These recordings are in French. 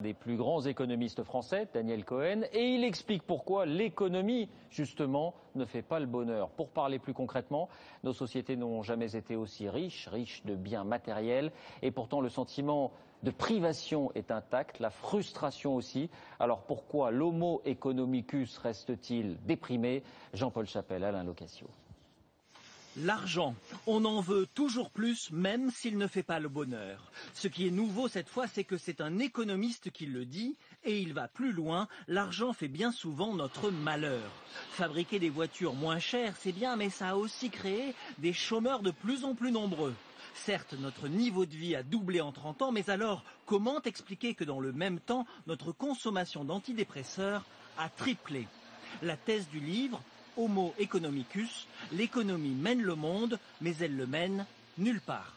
des plus grands économistes français, Daniel Cohen, et il explique pourquoi l'économie, justement, ne fait pas le bonheur. Pour parler plus concrètement, nos sociétés n'ont jamais été aussi riches de biens matériels, et pourtant le sentiment de privation est intact, la frustration aussi. Alors pourquoi l'homo economicus reste-t-il déprimé? Jean-Paul Chapelle, Alain Locasio. L'argent, on en veut toujours plus, même s'il ne fait pas le bonheur. Ce qui est nouveau cette fois, c'est que c'est un économiste qui le dit, et il va plus loin, l'argent fait bien souvent notre malheur. Fabriquer des voitures moins chères, c'est bien, mais ça a aussi créé des chômeurs de plus en plus nombreux. Certes, notre niveau de vie a doublé en 30 ans, mais alors, comment expliquer que dans le même temps, notre consommation d'antidépresseurs a triplé? La thèse du livre, Homo economicus, l'économie mène le monde, mais elle le mène nulle part.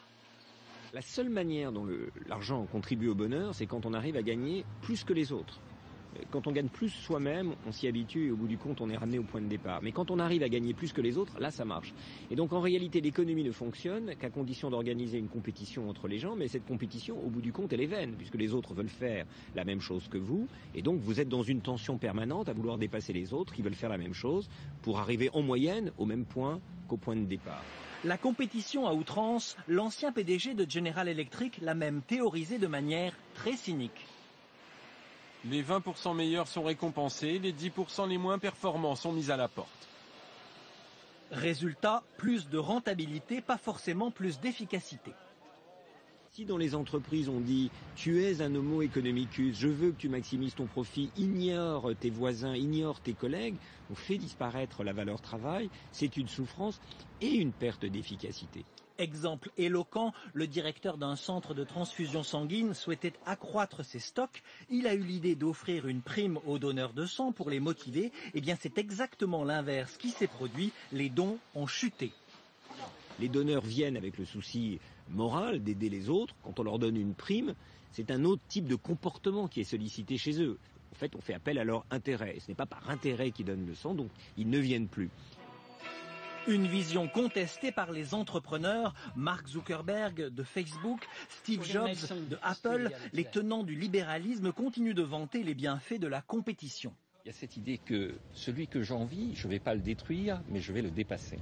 La seule manière dont l'argent contribue au bonheur, c'est quand on arrive à gagner plus que les autres. Quand on gagne plus soi-même, on s'y habitue et au bout du compte, on est ramené au point de départ. Mais quand on arrive à gagner plus que les autres, là, ça marche. Et donc, en réalité, l'économie ne fonctionne qu'à condition d'organiser une compétition entre les gens. Mais cette compétition, au bout du compte, elle est vaine, puisque les autres veulent faire la même chose que vous. Et donc, vous êtes dans une tension permanente à vouloir dépasser les autres qui veulent faire la même chose pour arriver en moyenne au même point qu'au point de départ. La compétition à outrance, l'ancien PDG de General Electric l'a même théorisé de manière très cynique. Les 20% meilleurs sont récompensés, les 10% les moins performants sont mis à la porte. Résultat, plus de rentabilité, pas forcément plus d'efficacité. Si dans les entreprises on dit « tu es un homo economicus, je veux que tu maximises ton profit, ignore tes voisins, ignore tes collègues », on fait disparaître la valeur travail, c'est une souffrance et une perte d'efficacité. Exemple éloquent, le directeur d'un centre de transfusion sanguine souhaitait accroître ses stocks. Il a eu l'idée d'offrir une prime aux donneurs de sang pour les motiver. Eh bien, c'est exactement l'inverse qui s'est produit. Les dons ont chuté. Les donneurs viennent avec le souci moral d'aider les autres. Quand on leur donne une prime, c'est un autre type de comportement qui est sollicité chez eux. En fait, on fait appel à leur intérêt. Et ce n'est pas par intérêt qu'ils donnent le sang, donc ils ne viennent plus. Une vision contestée par les entrepreneurs, Mark Zuckerberg de Facebook, Steve Jobs de Apple, les tenants du libéralisme continuent de vanter les bienfaits de la compétition. Il y a cette idée que celui que j'envie, je ne vais pas le détruire, mais je vais le dépasser.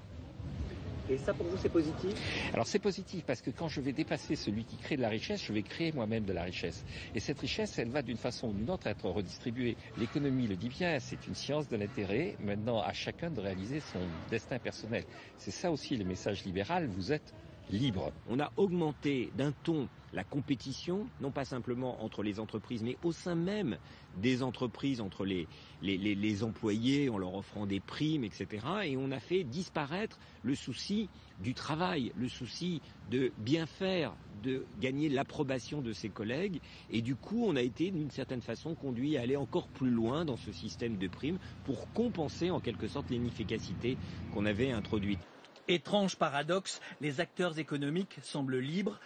Et ça pour vous c'est positif? Alors c'est positif parce que quand je vais dépasser celui qui crée de la richesse, je vais créer moi-même de la richesse. Et cette richesse, elle va d'une façon ou d'une autre être redistribuée. L'économie le dit bien, c'est une science de l'intérêt. Maintenant, à chacun de réaliser son destin personnel. C'est ça aussi le message libéral, vous êtes libre. On a augmenté d'un ton la compétition, non pas simplement entre les entreprises, mais au sein même des entreprises, entre les employés, en leur offrant des primes, etc. Et on a fait disparaître le souci du travail, le souci de bien faire, de gagner l'approbation de ses collègues. Et du coup, on a été d'une certaine façon conduit à aller encore plus loin dans ce système de primes pour compenser en quelque sorte l'inefficacité qu'on avait introduite. Étrange paradoxe, les acteurs économiques semblent libres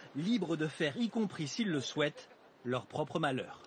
de faire, y compris s'ils le souhaitent, leur propre malheur.